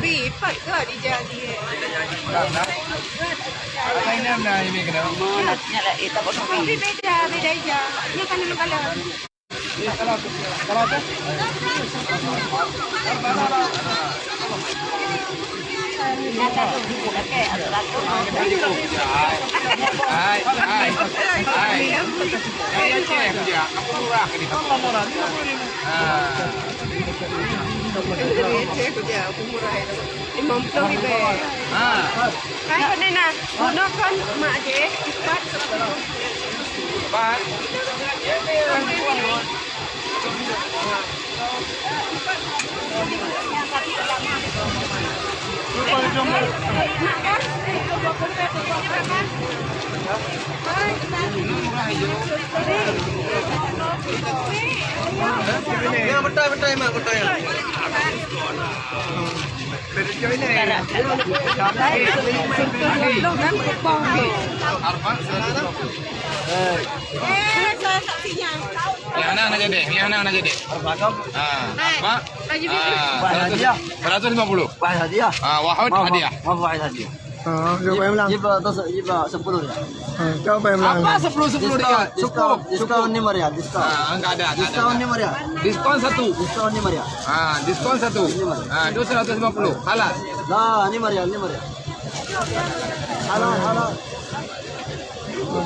Bi, pat ke di jadi. Apa ini namanya ini kenapa? Nyala itu apa Bi beda aja. Ini kan dulu kalau. Kalau nyata tuh buka kayak aturan. Hai. Saya cek dia. Aku murah ke di tempat. Aku murah itu. 50 ribu. Kayak ni nak, guna kan mak dia, cepat. Pak. Ya betul mak betul ya. Yang anak jadi. Apa? 150. Wahid hadiah. Wahid hadiah. Wahid hadiah. Siapa yang bilang? Jiba 10 ya. Siapa yang bilang? Apa 10 dia? Cukup. Diskon 5 ya, diskon. Enggak ada. Diskon 5 ya. Diskon 1. Diskon 5 ya. Diskon 1. 250. Halas. Lah, 5 ya. Halo.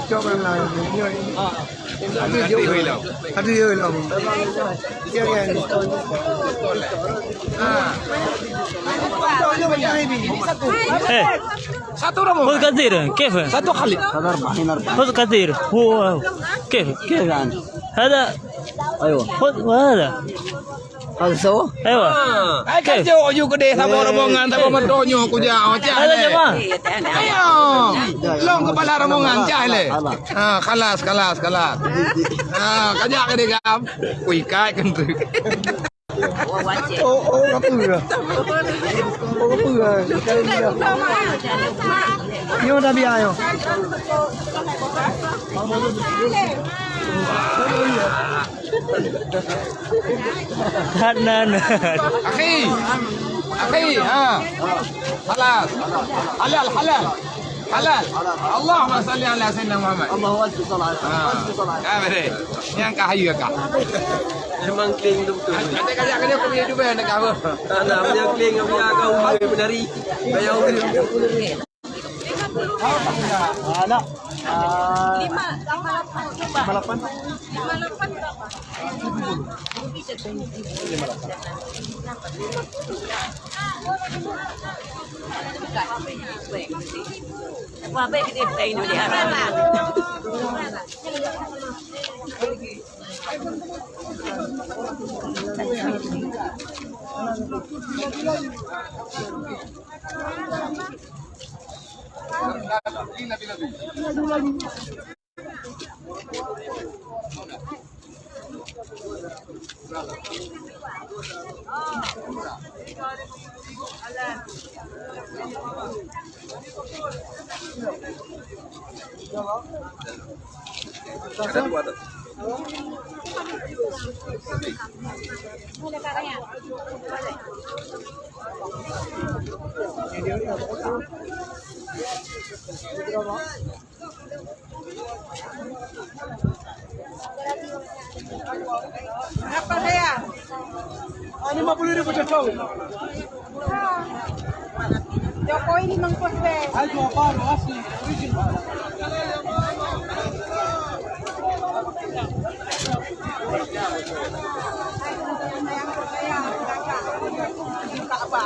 Siapa yang bilang? Hati dia bilang. Dia yang diskon. Satu orang. خذ كثير كيف؟ Satu kali. Sadar bahin arba. خذ كثير هو كيف؟ كيف يعني؟ هذا ايوه. خذ وهذا هذا سوا؟ ايوه Ai kan jauh juga deh sama rombongan sama mentonyo ku ja هذا جماعة Ayo. Long kepala rombongan cah le. Khalas. Kajak ke dia gam. Kui kai kan tu. Wajib. Apa dia? Apa dia? Yo dah biar yo. Hanan Akhi, Khalas. Halal. Allahumma salli ala sayyidina Muhammad. الله ألف صلاة. ألف صلاة. Kamera. Yang kahayu kak. Memang clean betul. Ada kajak dia aku punya juga nak apa? Nah, punya clean punya kau benari. Kayak orang. Ada. 58. Apa baik dia tay ni dia. Ada dua tu. Apa saya? 50,000 cakap. Jokowi ni mangkos be. Ayo apa asli original. Saya, kakak. Apa?